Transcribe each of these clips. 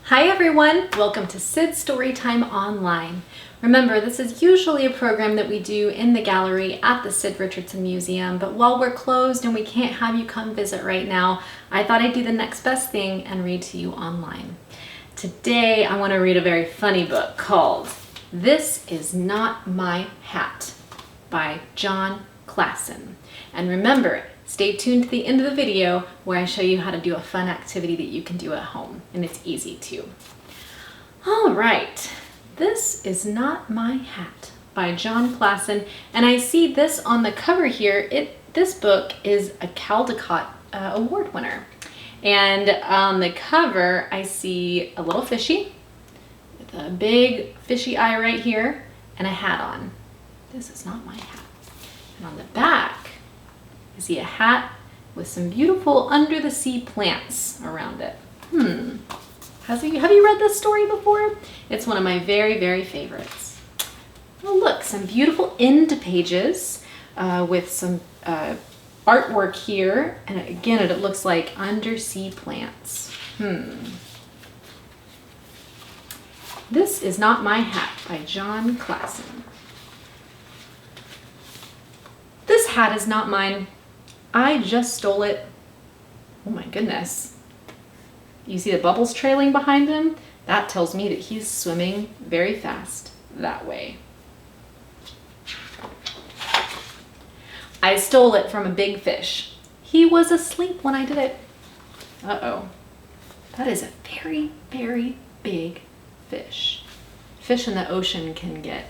Hi everyone, welcome to Sid Storytime Online. Remember, this is usually a program that we do in the gallery at the Sid Richardson Museum, but while we're closed and we can't have you come visit right now, I thought I'd do the next best thing and read to you online. Today, I want to read a very funny book called This Is Not My Hat by Jon Klassen. And remember, stay tuned to the end of the video where I show you how to do a fun activity that you can do at home, and it's easy too. All right, This Is Not My Hat by Jon Klassen, and I see this on the cover here. This book is a Caldecott Award winner, and on the cover I see a little fishy with a big fishy eye right here and a hat on. This is not my hat. And on the back I see a hat with some beautiful under the sea plants around it. Have you read this story before? It's one of my very, very favorites. Oh look, some beautiful end pages with some artwork here. And again, it looks like undersea plants. This Is Not My Hat by Jon Klassen. This hat is not mine. I just stole it. Oh my goodness. You see the bubbles trailing behind him? That tells me that he's swimming very fast that way. I stole it from a big fish. He was asleep when I did it. Uh-oh. That is a very, very big fish. Fish in the ocean can get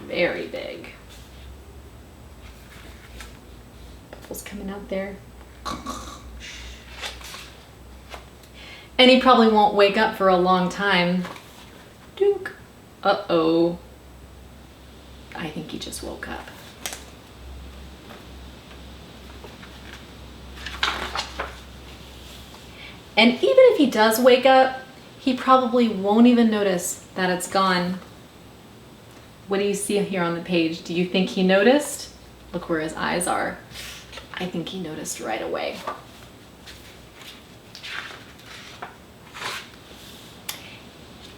very big. Coming out there. And he probably won't wake up for a long time. Duke. Uh-oh. I think he just woke up. And even if he does wake up, he probably won't even notice that it's gone. What do you see here on the page? Do you think he noticed? Look where his eyes are. I think he noticed right away.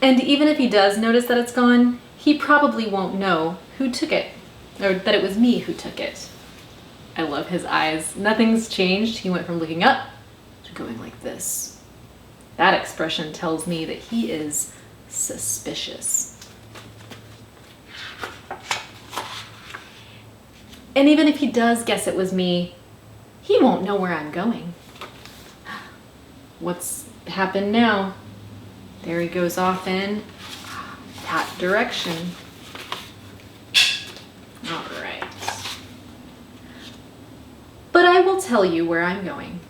And even if he does notice that it's gone, he probably won't know who took it, or that it was me who took it. I love his eyes. Nothing's changed. He went from looking up to going like this. That expression tells me that he is suspicious. And even if he does guess it was me, he won't know where I'm going. What's happened now? There he goes off in that direction. All right. But I will tell you where I'm going.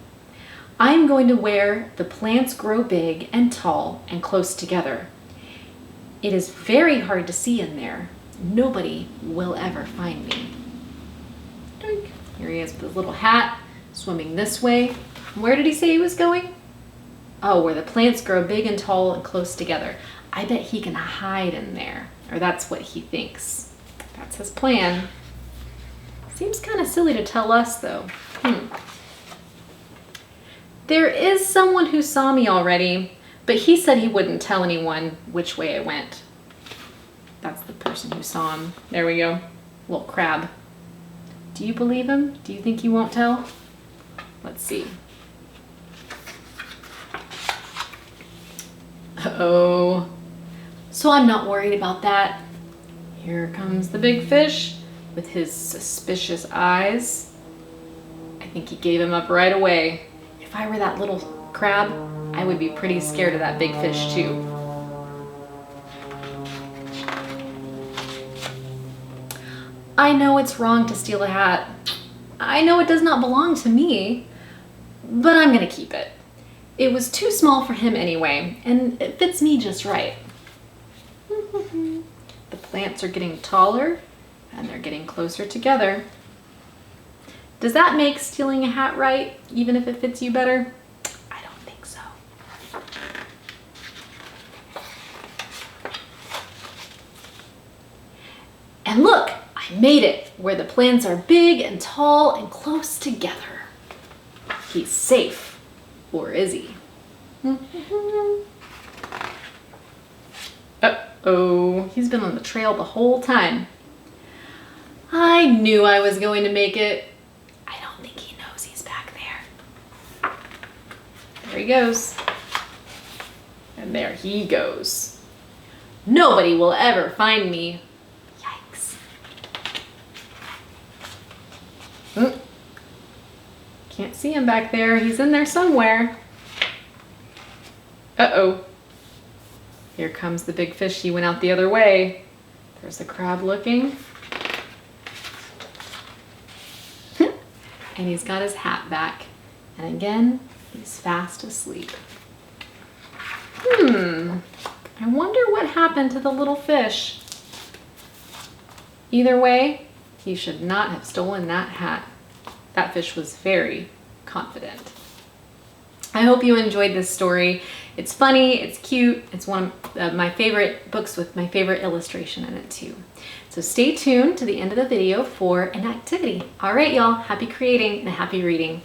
I'm going to where the plants grow big and tall and close together. It is very hard to see in there. Nobody will ever find me. Here he is with his little hat, swimming this way. Where did he say he was going? Oh, where the plants grow big and tall and close together. I bet he can hide in there, or that's what he thinks. That's his plan. Seems kind of silly to tell us, though. There is someone who saw me already, but he said he wouldn't tell anyone which way I went. That's the person who saw him. There we go. Little crab. Do you believe him? Do you think he won't tell? Let's see. Uh-oh. So I'm not worried about that. Here comes the big fish with his suspicious eyes. I think he gave him up right away. If I were that little crab, I would be pretty scared of that big fish too. I know it's wrong to steal a hat. I know it does not belong to me, but I'm gonna keep it. It was too small for him anyway, and it fits me just right. The plants are getting taller, and they're getting closer together. Does that make stealing a hat right, even if it fits you better? I don't think so. And look! I made it where the plants are big and tall and close together. He's safe, or is he? Uh-oh, he's been on the trail the whole time. I knew I was going to make it. I don't think he knows he's back there. There he goes. And there he goes. Nobody will ever find me. Yikes. Can't see him back there. He's in there somewhere. Uh-oh. Here comes the big fish. He went out the other way. There's the crab looking. And he's got his hat back. And again, he's fast asleep. I wonder what happened to the little fish. Either way, he should not have stolen that hat. That fish was very confident. I hope you enjoyed this story. It's funny, it's cute, it's one of my favorite books with my favorite illustration in it too. So stay tuned to the end of the video for an activity. All right, y'all, happy creating and happy reading.